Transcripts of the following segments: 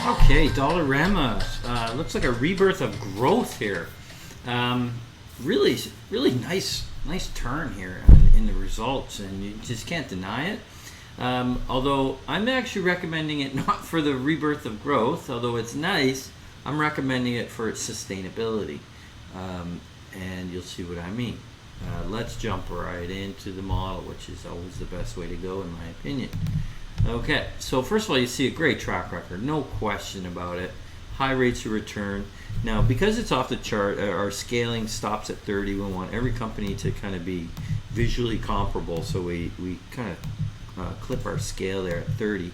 Okay, Dollarama. Looks like a rebirth of growth here. Really, really nice turn here in the results, and you just can't deny it. Although I'm actually recommending it not for the rebirth of growth, although it's nice. I'm recommending it for its sustainability, and you'll see what I mean. Let's jump right into the model, which is always the best way to go in my opinion. Okay, so first of all, you see a great track record, no question about it. High rates of return. Now, because it's off the chart, our scaling stops at 30. We want every company to kind of be visually comparable, so we kind of clip our scale there at 30.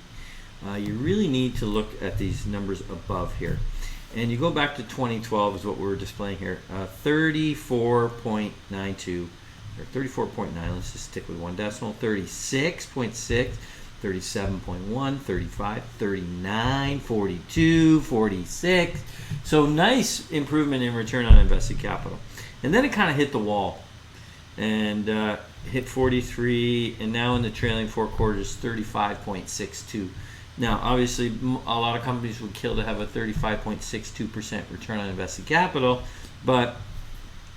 You really need to look at these numbers above here. And you go back to 2012 is what we're displaying here. 34.92, or 34.9, let's just stick with one decimal. 36.6, 37.1, 35, 39, 42, 46. So nice improvement in return on invested capital. And then it kind of hit the wall and hit 43, and now in the trailing 4 quarters, 35.62. Now, obviously, a lot of companies would kill to have a 35.62% return on invested capital, but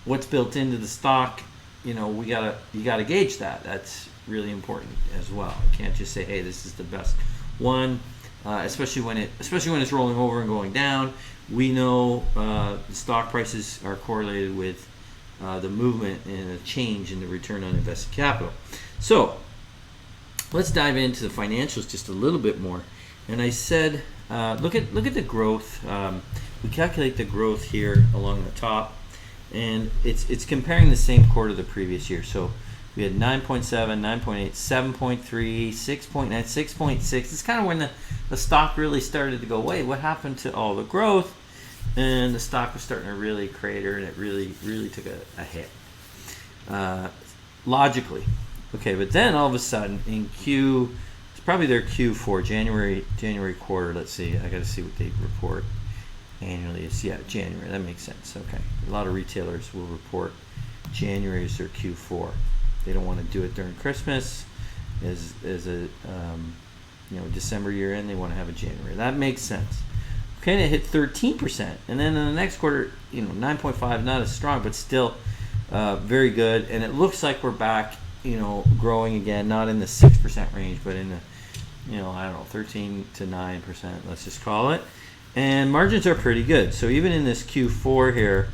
what's built into the stock, you gotta gauge that. That's really important as well. You can't just say, hey, this is the best one, especially when it's rolling over and going down. We know the stock prices are correlated with the movement and a change in the return on invested capital. So let's dive into the financials just a little bit more. And I said, look at the growth. We calculate the growth here along the top, and it's comparing the same quarter the previous year. So we had 9.7, 9.8, 7.3, 6.9, 6.6. It's kind of when the stock really started to go, wait, what happened to all the growth? And the stock was starting to really crater, and it really took a hit. Logically. Okay, but then all of a sudden in it's probably their Q4, January quarter. Let's see, I got to see what they report annually. It's January. That makes sense. Okay, a lot of retailers will report January as their Q4. They don't want to do it during Christmas as a December year end. They want to have a January. That makes sense. Okay, and it hit 13%, and then in the next quarter, 9.5, not as strong, but still very good. And it looks like we're back, growing again, not in the 6% range, but in the, 13 to 9%, let's just call it. And margins are pretty good. So even in this Q4 here,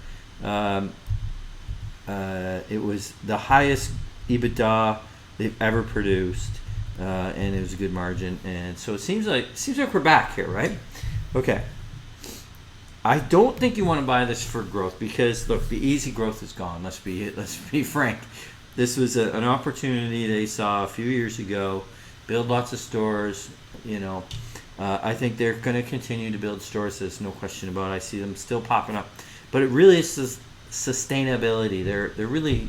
it was the highest EBITDA they've ever produced, and it was a good margin. And so it seems like we're back here, right? Okay. I don't think you want to buy this for growth because look, the easy growth is gone. Let's be frank. This was an opportunity they saw a few years ago. Build lots of stores. I think they're going to continue to build stores. There's no question about it. I see them still popping up, but it really is sustainability. They're really,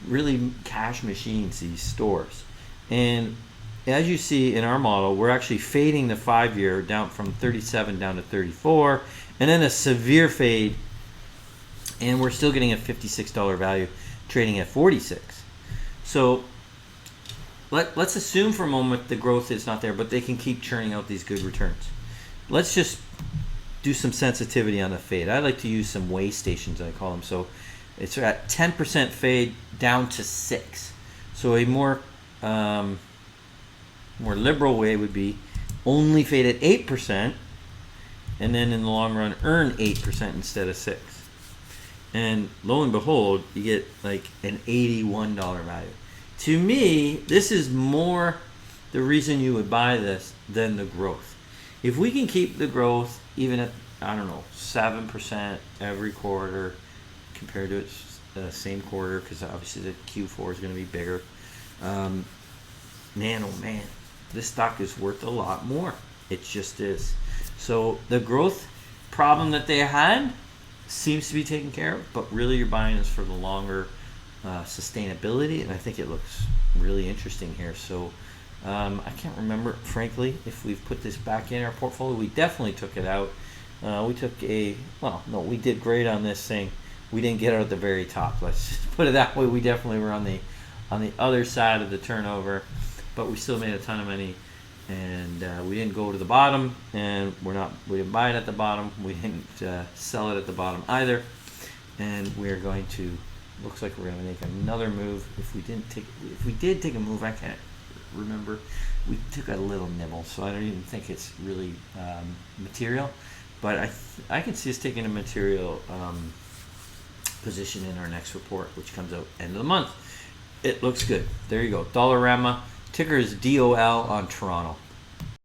really cash machines, these stores. And as you see in our model, we're actually fading the 5-year down from 37 down to 34, and then a severe fade, and we're still getting a $56 value, trading at 46. So let's assume for a moment the growth is not there, but they can keep churning out these good returns. Let's just do some sensitivity on the fade. I like to use some way stations, I call them. So it's at 10% fade down to 6. So a more liberal way would be only fade at 8%, and then in the long run earn 8% instead of 6. And lo and behold, you get like an $81 value. To me, this is more the reason you would buy this than the growth. If we can keep the growth even at, 7% every quarter compared to its same quarter, because obviously the Q4 is going to be bigger, man, oh man, this stock is worth a lot more. It just is. So the growth problem that they had seems to be taken care of, but really you're buying this for the longer sustainability, and I think it looks really interesting here. So I can't remember, frankly, if we've put this back in our portfolio. We definitely took it out. We did great on this thing. We didn't get out at the very top. Let's just put it that way. We definitely were on the other side of the turnover, but we still made a ton of money and we didn't go to the bottom, and we didn't buy it at the bottom. We didn't sell it at the bottom either, and we're going to. Looks like we're going to make another move. If we did take a move, I can't remember. We took a little nibble, so I don't even think it's really material. But I can see us taking a material position in our next report, which comes out end of the month. It looks good. There you go. Dollarama. Ticker is DOL on Toronto.